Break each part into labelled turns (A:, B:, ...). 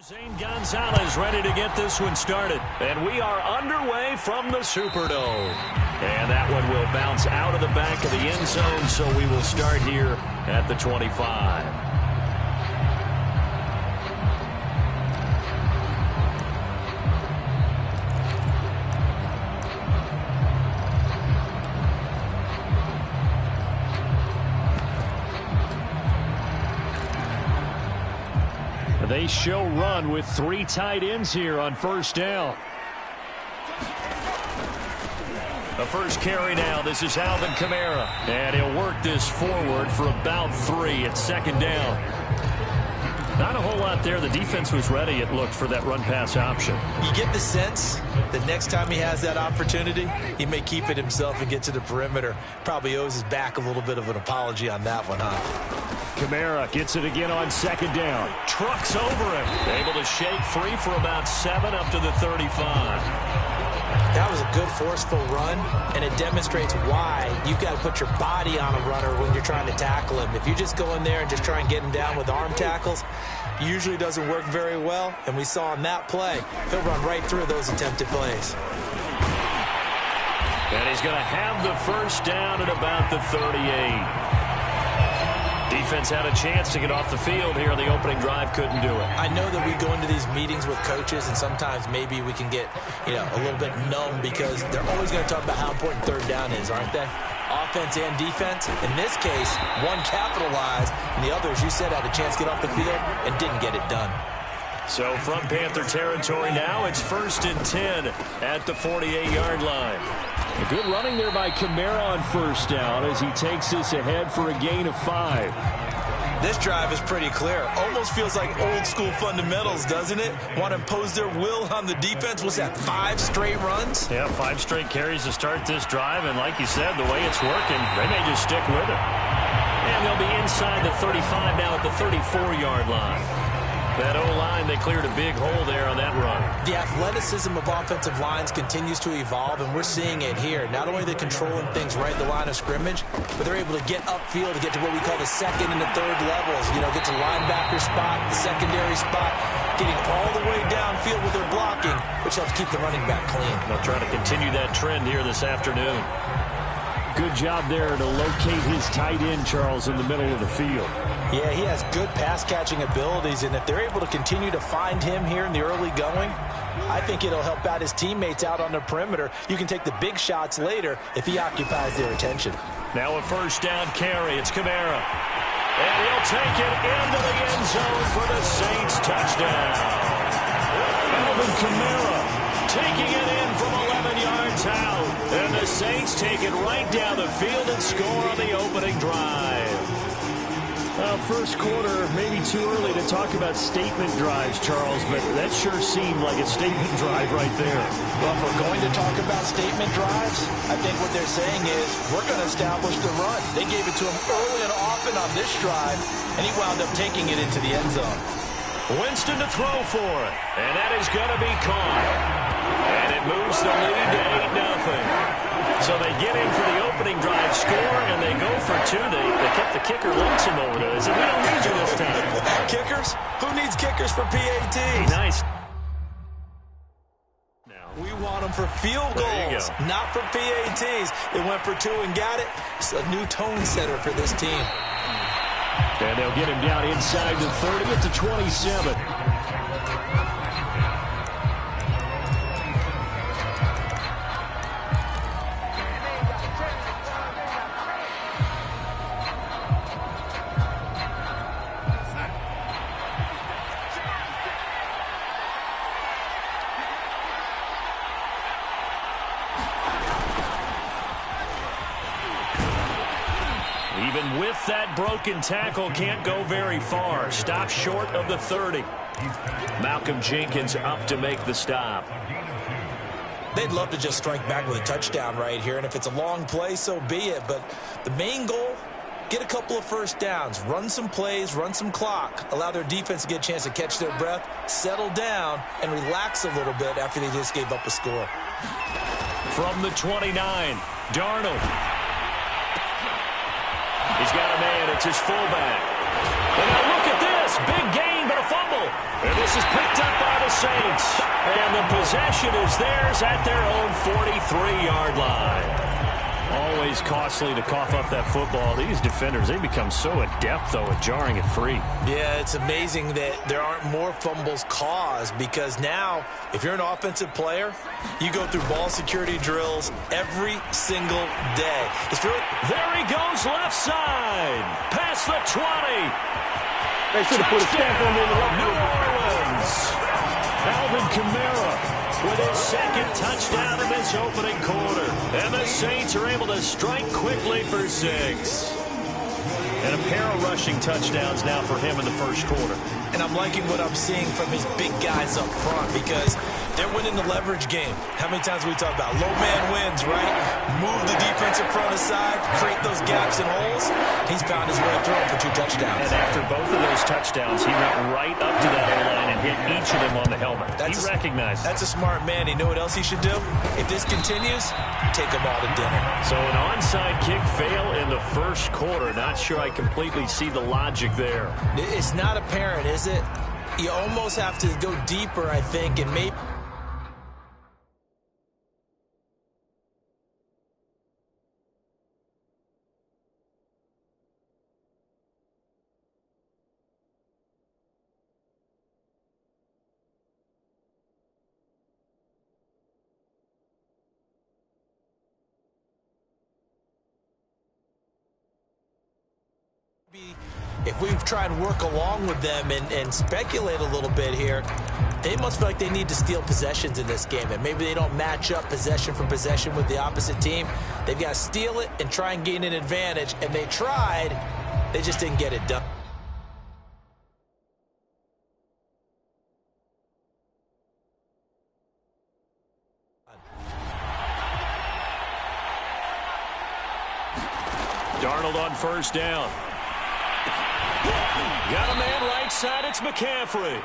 A: Zane Gonzalez ready to get this one started. And we are underway from the Superdome. And that one will bounce out of the back of the end zone, so we will start here at the 25. They show run with 3 tight ends here on first down. The first carry now. This is Alvin Kamara. And he'll work this forward for about 3 at second down. Not a whole lot there. The defense was ready, it looked, for that run-pass option.
B: You get the sense that next time he has that opportunity, he may keep it himself and get to the perimeter. Probably owes his back a little bit of an apology on that one, huh?
A: Kamara gets it again on second down. Trucks over him. Able to shake free for about 7 up to the 35.
B: That was a good forceful run, and it demonstrates why you've got to put your body on a runner when you're trying to tackle him. If you just go in there and just try and get him down with arm tackles, usually doesn't work very well, and we saw on that play, he'll run right through those attempted plays.
A: And he's going to have the first down at about the 38. Defense had a chance to get off the field here. The opening drive couldn't do it.
B: I know that we go into these meetings with coaches, and sometimes maybe we can get, a little bit numb because they're always going to talk about how important third down is, aren't they? Offense and defense. In this case, one capitalized, and the other, as you said, had a chance to get off the field and didn't get it done.
A: So from Panther territory now, it's 1st and 10 at the 48-yard line. A good running there by Kamara on first down as he takes this ahead for a gain of 5.
B: This drive is pretty clear. Almost feels like old school fundamentals, doesn't it? Want to impose their will on the defense. What's that, 5 straight runs?
A: Yeah, 5 straight carries to start this drive. And like you said, the way it's working, they may just stick with it. And they'll be inside the 35 now at the 34-yard line. That O-line, they cleared a big hole there on that run.
B: The athleticism of offensive lines continues to evolve, and we're seeing it here. Not only are they controlling things right at the line of scrimmage, but they're able to get upfield to get to what we call the second and the third levels. Get to linebacker spot, the secondary spot, getting all the way downfield with their blocking, which helps keep the running back clean.
A: They'll try to continue that trend here this afternoon. Good job there to locate his tight end, Charles, in the middle of the field.
B: Yeah, he has good pass-catching abilities, and if they're able to continue to find him here in the early going, I think it'll help out his teammates out on the perimeter. You can take the big shots later if he occupies their attention.
A: Now a first down carry. It's Kamara. And he'll take it into the end zone for the Saints touchdown. Alvin Kamara taking it in from 11 yards out. And the Saints take it right down the field and score on the opening drive. Well, first quarter, maybe too early to talk about statement drives, Charles, but that sure seemed like a statement drive right there.
B: Well, if we're going to talk about statement drives, I think what they're saying is we're going to establish the run. They gave it to him early and often on this drive, and he wound up taking it into the end zone.
A: Winston to throw for it, and that is going to be caught. And it moves the lead to 8-0. So they get in for the opening drive score, and they go for 2. They kept the kicker lonesome over there. They said, we don't need you this time.
B: Kickers? Who needs kickers for PATs?
A: Nice.
B: We want them for field goals, not for PATs. They went for 2 and got it. It's a new tone setter for this team.
A: And they'll get him down inside the 30 at the 27. Even with that broken tackle, can't go very far. Stop short of the 30. Malcolm Jenkins up to make the stop.
B: They'd love to just strike back with a touchdown right here, and if it's a long play, so be it. But the main goal, get a couple of first downs, run some plays, run some clock, allow their defense to get a chance to catch their breath, settle down, and relax a little bit after they just gave up a score.
A: From the 29, Darnold. He's got a man. It's his fullback. And now look at this. Big gain, but a fumble. And this is picked Saints. And the possession is theirs at their own 43-yard line. Always costly to cough up that football. These defenders, they become so adept, though, at jarring it free.
B: Yeah, it's amazing that there aren't more fumbles caused because now, if you're an offensive player, you go through ball security drills every single day.
A: There he goes left side. Past the 20.
C: They should have put a stamp on him in the
A: New Orleans. Alvin Kamara with his second touchdown in this opening quarter. And the Saints are able to strike quickly for 6. And a pair of rushing touchdowns now for him in the first quarter.
B: And I'm liking what I'm seeing from his big guys up front because they're winning the leverage game. How many times we talk about low man wins, right? Move the defensive front aside, create those gaps and holes. He's found his way throwing for 2 touchdowns.
A: And after both of those touchdowns, he went right up to that O-line and hit each of them on the helmet. He recognized it.
B: That's a smart man. You know what else he should do? If this continues, take them all to dinner.
A: So an onside kick fail in the first quarter. Not sure I completely see the logic there.
B: It's not apparent, is it? You almost have to go deeper, I think, and maybe... If we try and work along with them and speculate a little bit here, they must feel like they need to steal possessions in this game. And maybe they don't match up possession for possession with the opposite team. They've got to steal it and try and gain an advantage. And they tried. They just didn't get it done.
A: Darnold on first down. Got a man right side. It's McCaffrey.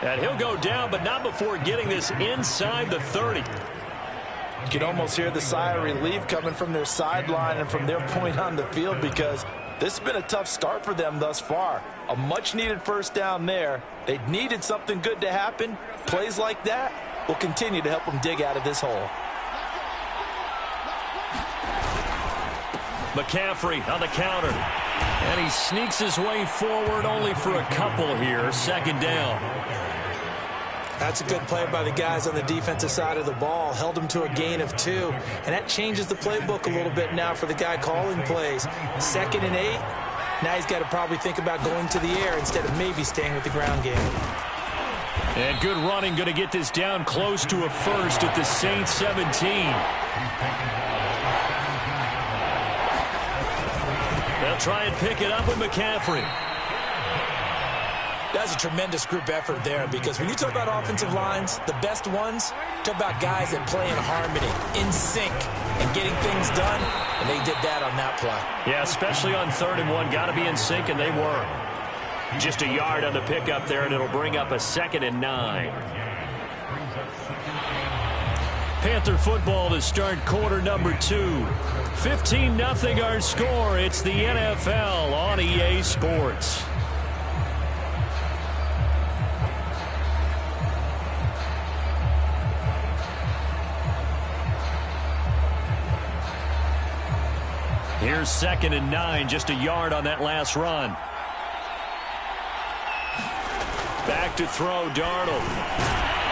A: And he'll go down, but not before getting this inside the 30.
B: You can almost hear the sigh of relief coming from their sideline and from their point on the field because this has been a tough start for them thus far. A much-needed first down there. They needed something good to happen. Plays like that will continue to help them dig out of this hole.
A: McCaffrey on the counter. And he sneaks his way forward only for a couple here. Second down.
B: That's a good play by the guys on the defensive side of the ball. Held him to a gain of 2. And that changes the playbook a little bit now for the guy calling plays. 2nd and 8. Now he's got to probably think about going to the air instead of maybe staying with the ground game.
A: And good running, going to get this down close to a first at the Saints 17. They'll try and pick it up with McCaffrey.
B: That's a tremendous group effort there because when you talk about offensive lines, the best ones, talk about guys that play in harmony, in sync, and getting things done, and they did that on that play.
A: Yeah, especially on 3rd and 1. Got to be in sync, and they were. Just a yard on the pickup there, and it'll bring up a 2nd and 9. Panther football to start quarter number 2. 15-0 our score. It's the NFL on EA Sports. Here's 2nd and 9, just a yard on that last run. Back to throw, Darnold.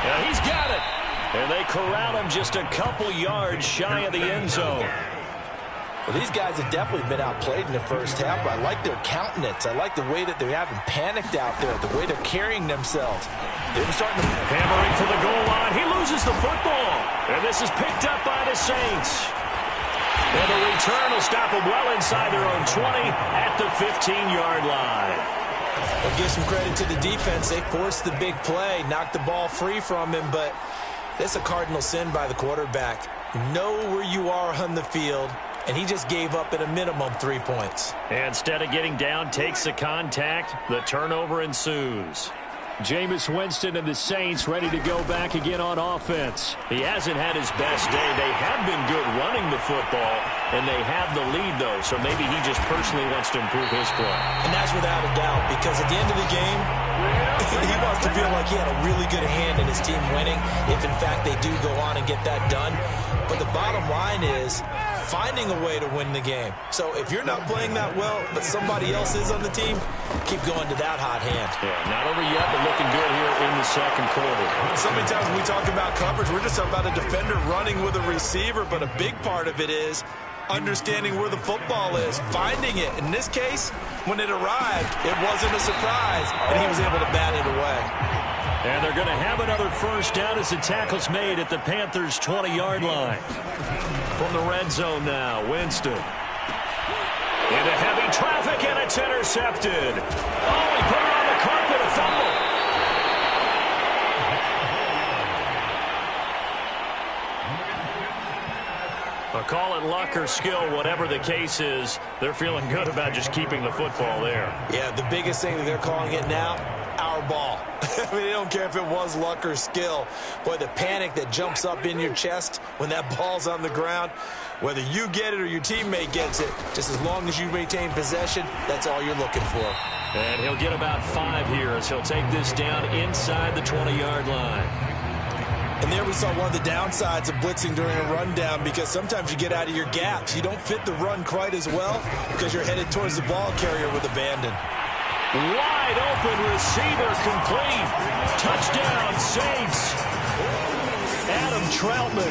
A: Yeah, he's got it. And they corral him just a couple yards shy of the end zone.
B: Well, these guys have definitely been outplayed in the first half, but I like their countenance. I like the way that they haven't panicked out there, the way they're carrying themselves. They're starting to...
A: Hammering for the goal line. He loses the football. And this is picked up by the Saints. And the return will stop them well inside their own 20 at the 15-yard line.
B: I'll give some credit to the defense. They forced the big play, knocked the ball free from him, but that's a cardinal sin by the quarterback. Know where you are on the field, and he just gave up at a minimum 3 points.
A: Instead of getting down, takes the contact. The turnover ensues. Jameis Winston and the Saints ready to go back again on offense. He hasn't had his best day. They have been good running the football, and they have the lead, though, so maybe he just personally wants to improve his play.
B: And that's without a doubt, because at the end of the game, he wants to be feel like he had a really good hand in his team winning, if in fact they do go on and get that done. But the bottom line is finding a way to win the game. So if you're not playing that well, but somebody else is on the team, keep going to that hot hand.
A: Yeah, not over yet, but looking good here in the second quarter.
B: So many times when we talk about coverage, we're just talking about a defender running with a receiver, but a big part of it is understanding where the football is, finding it. In this case, when it arrived, it wasn't a surprise, and he was able to bat it away.
A: And they're going to have another first down as the tackle's made at the Panthers' 20-yard line. From the red zone now, Winston. Into heavy traffic, and it's intercepted. Oh, he put it on the carpet, a fumble. Call it luck or skill, whatever the case is, they're feeling good about just keeping the football there.
B: Yeah, the biggest thing that they're calling it now, our ball. I mean, they don't care if it was luck or skill. Boy, the panic that jumps up in your chest when that ball's on the ground, whether you get it or your teammate gets it, just as long as you maintain possession, that's all you're looking for.
A: And he'll get about 5 here as he'll take this down inside the 20-yard line.
B: And there we saw one of the downsides of blitzing during a rundown, because sometimes you get out of your gaps. You don't fit the run quite as well because you're headed towards the ball carrier with abandon.
A: Wide open receiver complete. Touchdown, Saints. Adam Troutman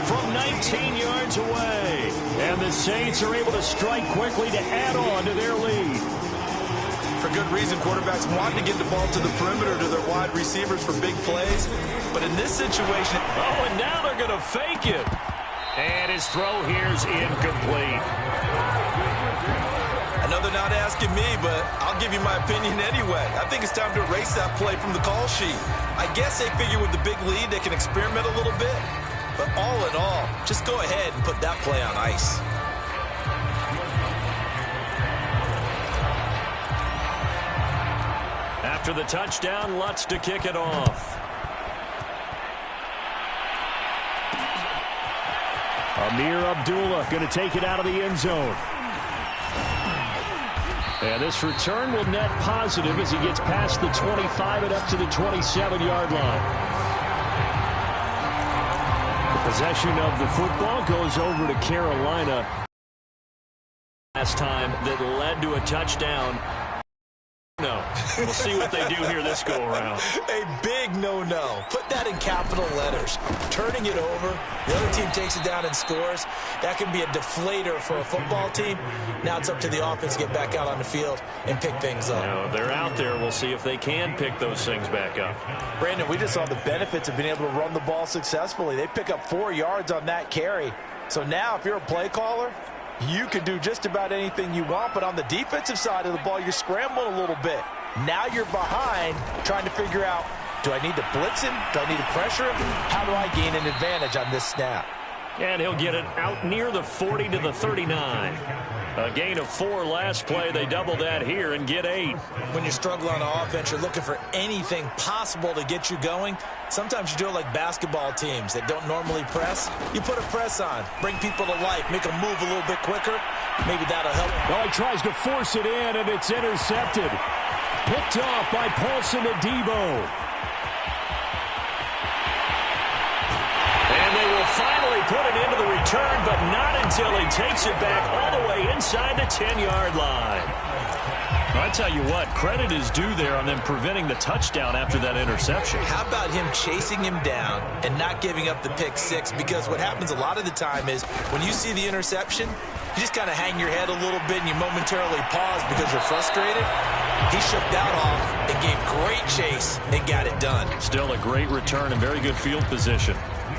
A: from 19 yards away. And the Saints are able to strike quickly to add on to their lead.
B: For good reason, quarterbacks want to get the ball to the perimeter to their wide receivers for big plays. But in this situation...
A: Oh, and now they're going to fake it. And his throw here's incomplete.
B: I know they're not asking me, but I'll give you my opinion anyway. I think it's time to erase that play from the call sheet. I guess they figure with the big lead they can experiment a little bit. But all in all, just go ahead and put that play on ice.
A: After the touchdown, Lutz to kick it off. Amir Abdullah going to take it out of the end zone. And this return will net positive as he gets past the 25 and up to the 27-yard line. The possession of the football goes over to Carolina. Last time that led to a touchdown. No. We'll see what they do here this go-around.
B: A big no-no. Put that in capital letters. Turning it over, the other team takes it down and scores. That can be a deflator for a football team. Now it's up to the offense to get back out on the field and pick things up.
A: Now, they're out there. We'll see if they can pick those things back up.
B: Brandon, we just saw the benefits of being able to run the ball successfully. They pick up 4 yards on that carry. So now if you're a play caller, you can do just about anything you want, but on the defensive side of the ball, you're scrambling a little bit. Now you're behind, trying to figure out, do I need to blitz him? Do I need to pressure him? How do I gain an advantage on this snap?
A: And he'll get it out near the 40 to the 39. A gain of 4 last play. They double that here and get 8.
B: When you struggle on offense, you're looking for anything possible to get you going. Sometimes you do it like basketball teams that don't normally press. You put a press on, bring people to life, make them move a little bit quicker. Maybe that'll help.
A: Well, he tries to force it in, and it's intercepted. Picked off by Paulson Adebo. And they will finally put it into the return, but not until he takes it back all the way inside the 10-yard line. I tell you what, credit is due there on them preventing the touchdown after that interception.
B: How about him chasing him down and not giving up the pick six? Because what happens a lot of the time is when you see the interception, you just kind of hang your head a little bit and you momentarily pause because you're frustrated. He shook that off and gave great chase and got it done.
A: Still a great return and very good field position.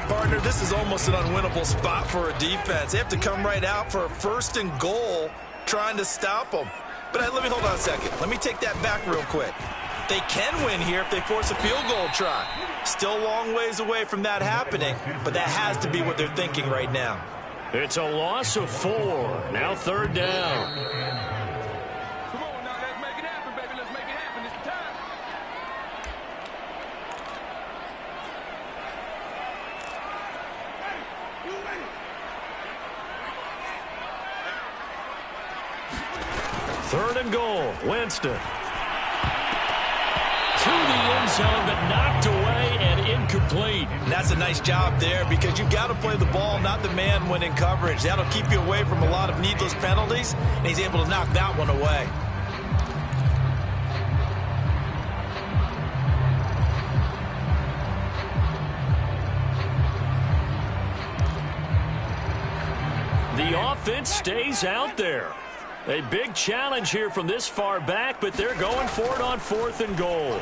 B: Partner, this is almost an unwinnable spot for a defense. They have to come right out for a 1st and goal trying to stop them. But let me hold on a second. Let me take that back real quick. They can win here if they force a field goal try. Still a long ways away from that happening, but that has to be what they're thinking right now.
A: It's a loss of 4. Now 3rd down.
C: Come on now, let's make it happen, baby. Let's make it happen. It's the time. Hey, you ready?
A: 3rd and goal. Winston. 2 to the end zone, but knocked away and incomplete.
B: And that's a nice job there because you've got to play the ball, not the man when in coverage. That'll keep you away from a lot of needless penalties, and he's able to knock that one away.
A: The offense stays out there. A big challenge here from this far back, but they're going for it on 4th and goal.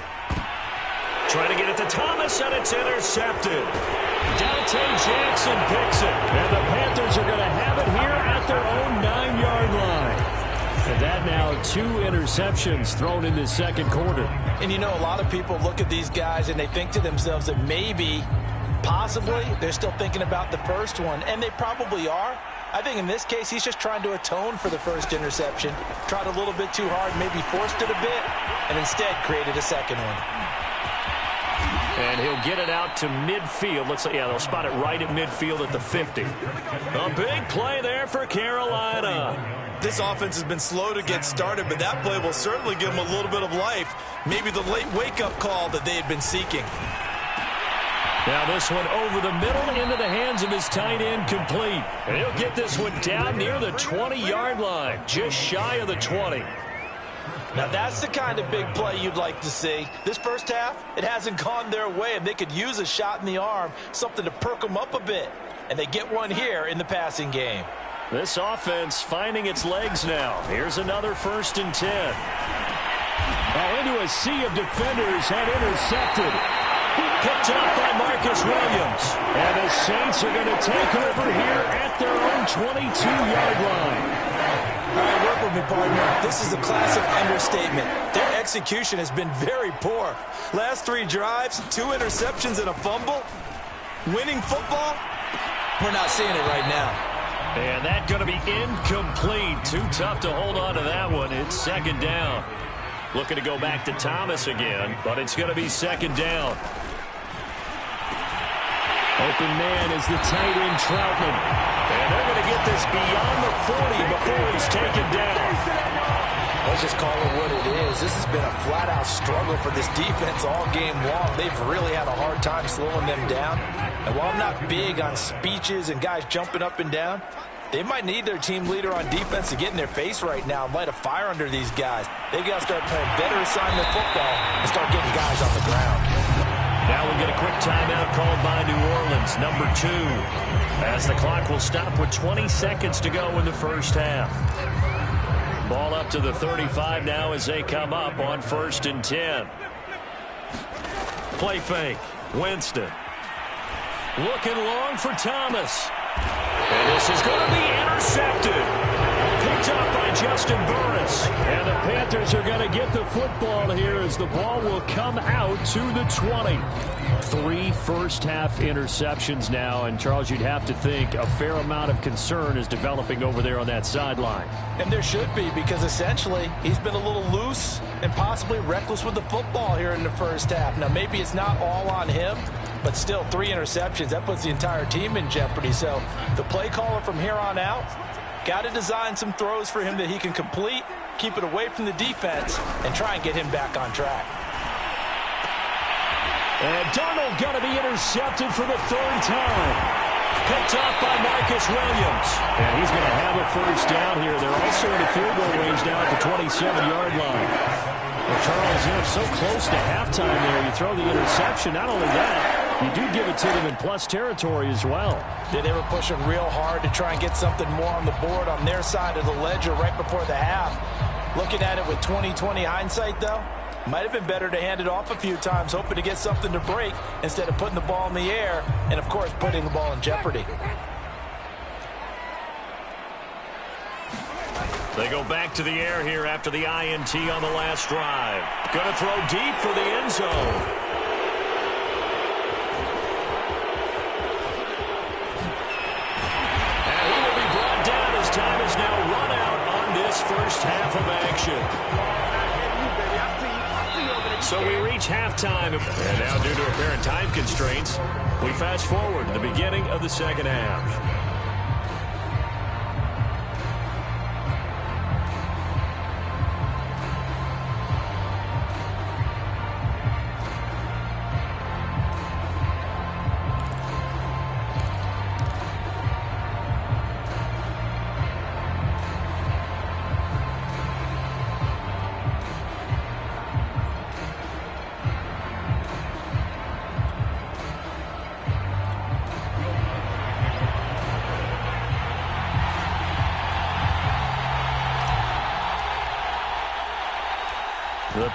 A: Trying to get it to Thomas, and it's intercepted. Dante Jackson picks it, and the Panthers are going to have it here at their own 9-yard line. And that now 2 interceptions thrown in this second quarter.
B: And you know, a lot of people look at these guys and they think to themselves that maybe, possibly, they're still thinking about the first one, and they probably are. I think in this case, he's just trying to atone for the first interception. Tried a little bit too hard, maybe forced it a bit, and instead created a second one.
A: And he'll get it out to midfield. Looks like, yeah, they'll spot it right at midfield at the 50. A big play there for Carolina.
B: This offense has been slow to get started, but that play will certainly give them a little bit of life. Maybe the late wake-up call that they had been seeking.
A: Now this one over the middle into the hands of his tight end, complete. And he'll get this one down near the 20-yard line, just shy of the 20.
B: Now that's the kind of big play you'd like to see. This first half, it hasn't gone their way, and they could use a shot in the arm, something to perk them up a bit. And they get one here in the passing game.
A: This offense finding its legs now. Here's another 1st and 10. Now into a sea of defenders and intercepted. Picked up by Marcus Williams. And the Saints are going to take over here at their own 22-yard line.
B: All right, work with me, partner. This is a classic understatement. Their execution has been very poor. Last 3 drives, 2 interceptions and a fumble. Winning football? We're not seeing it right now.
A: And that's going to be incomplete. Too tough to hold on to that one. It's 2nd down. Looking to go back to Thomas again, but it's going to be 2nd down. Open man is the tight end, Troutman. And they're going to get this beyond the 40 before he's taken down.
B: Let's just call it what it is. This has been a flat-out struggle for this defense all game long. They've really had a hard time slowing them down. And while I'm not big on speeches and guys jumping up and down, they might need their team leader on defense to get in their face right now and light a fire under these guys. They've got to start playing better assignment football and start getting guys on the ground.
A: Now we get a quick timeout called by New Orleans, number 2, as the clock will stop with 20 seconds to go in the first half. Ball up to the 35 now as they come up on 1st and 10. Play fake. Winston. Looking long for Thomas. And this is going to be intercepted. Picked up by Justin Burris. And the Panthers are going to get the football here as the ball will come out to the 20. 3 first-half interceptions now. And, Charles, you'd have to think a fair amount of concern is developing over there on that sideline.
B: And there should be, because essentially he's been a little loose and possibly reckless with the football here in the first half. Now, maybe it's not all on him, but still 3 interceptions. That puts the entire team in jeopardy. So the play caller from here on out got to design some throws for him that he can complete, keep it away from the defense, and try and get him back on track.
A: And Darnold going to be intercepted for the 3rd time. Picked up by Marcus Williams. And he's going to have a first down here. They're also in the field goal range now at the 27-yard line. Well, Charles, you're so close to halftime there. You throw the interception. Not only that, you do give it to them in plus territory as well.
B: Yeah, they were pushing real hard to try and get something more on the board on their side of the ledger right before the half. Looking at it with 20/20 hindsight, though, might have been better to hand it off a few times, hoping to get something to break instead of putting the ball in the air and, of course, putting the ball in jeopardy.
A: They go back to the air here after the INT on the last drive. Going to throw deep for the end zone. And he will be brought down as time is now run out on this first half of action. So we reach halftime, and now due to apparent time constraints, we fast forward to the beginning of the second half.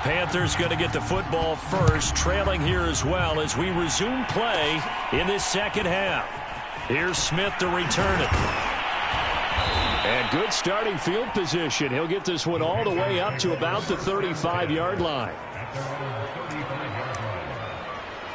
A: Panthers going to get the football first, trailing here as well as we resume play in this second half. Here's Smith to return it. And good starting field position. He'll get this one all the way up to about the 35-yard line.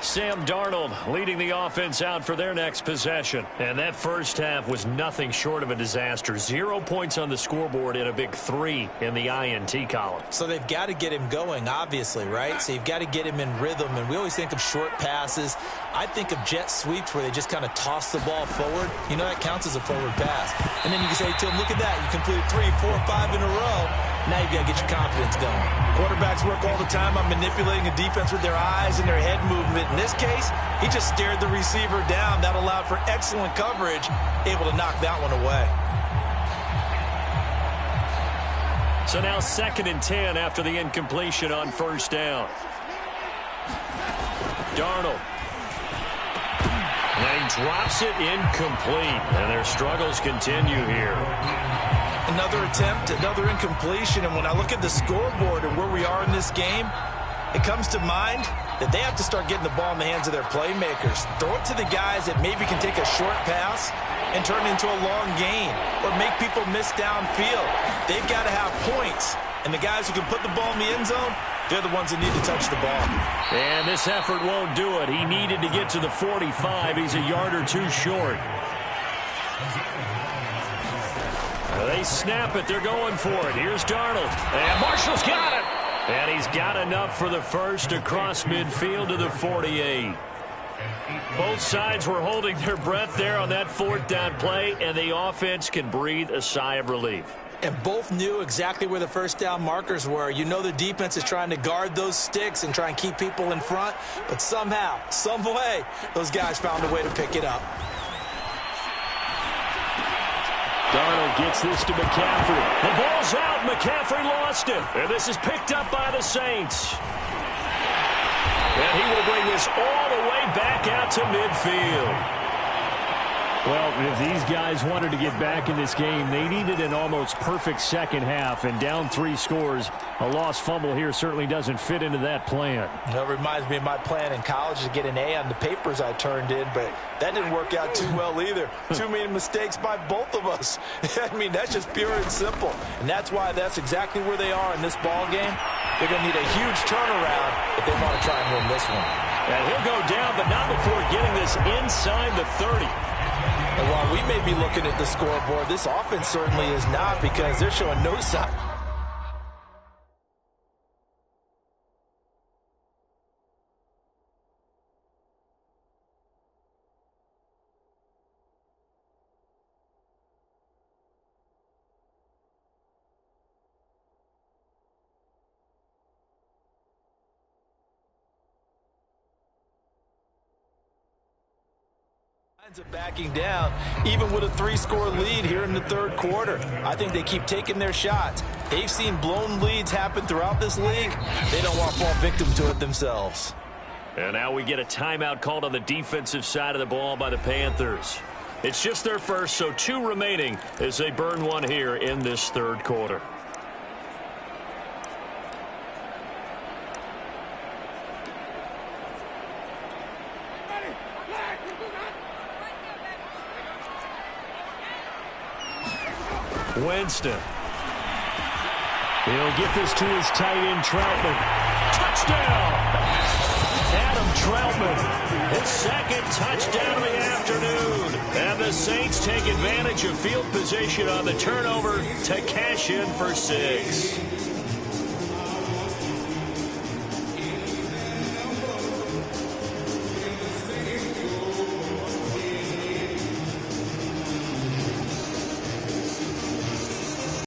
A: Sam Darnold leading the offense out for their next possession. And that first half was nothing short of a disaster. 0 points on the scoreboard and a big 3 in the INT column.
B: So they've got to get him going, obviously, right? So you've got to get him in rhythm. And we always think of short passes. I think of jet sweeps where they just kind of toss the ball forward. You know, that counts as a forward pass. And then you can say to him, look at that. You completed 3, 4, 5 in a row. Now you've got to get your confidence going. Quarterbacks work all the time on manipulating a defense with their eyes and their head movement. In this case, he just stared the receiver down. That allowed for excellent coverage, able to knock that one away.
A: So now 2nd and 10 after the incompletion on first down. Darnold. And he drops it incomplete. And their struggles continue here.
B: Another attempt, another incompletion. And when I look at the scoreboard and where we are in this game, it comes to mind that they have to start getting the ball in the hands of their playmakers. Throw it to the guys that maybe can take a short pass and turn it into a long gain or make people miss downfield. They've got to have points. And the guys who can put the ball in the end zone, they're the ones that need to touch the ball.
A: And this effort won't do it. He needed to get to the 45. He's a yard or two short. They snap it. They're going for it. Here's Darnold. And Marshall's got it. And he's got enough for the first across midfield to the 48. Both sides were holding their breath there on that 4th down play, and the offense can breathe a sigh of relief.
B: And both knew exactly where the first down markers were. You know the defense is trying to guard those sticks and try and keep people in front, but somehow, some way, those guys found a way to pick it up.
A: Darnold gets this to McCaffrey. The ball's out. McCaffrey lost it. And this is picked up by the Saints. And he will bring this all the way back out to midfield.
D: Well, if these guys wanted to get back in this game, they needed an almost perfect second half, and down 3 scores. A lost fumble here certainly doesn't fit into that plan.
B: That reminds me of my plan in college to get an A on the papers I turned in, but that didn't work out too well either. Too many mistakes by both of us. I mean, that's just pure and simple. And that's why that's exactly where they are in this ball game. They're going to need a huge turnaround if they want to try and win this one.
A: And he'll go down, but not before getting this inside the 30.
B: And while we may be looking at the scoreboard, this offense certainly is not, because they're showing no sign. Of backing down, even with a 3-score lead here in the 3rd quarter. I think they keep taking their shots. They've seen blown leads happen throughout this league. They don't want to fall victim to it themselves.
A: And now we get a timeout called on the defensive side of the ball by the Panthers. It's just their first, so 2 remaining as they burn one here in this 3rd quarter. Winston. He'll get this to his tight end, Troutman. Touchdown! Adam Troutman, his 2nd touchdown of the afternoon. And the Saints take advantage of field position on the turnover to cash in for 6.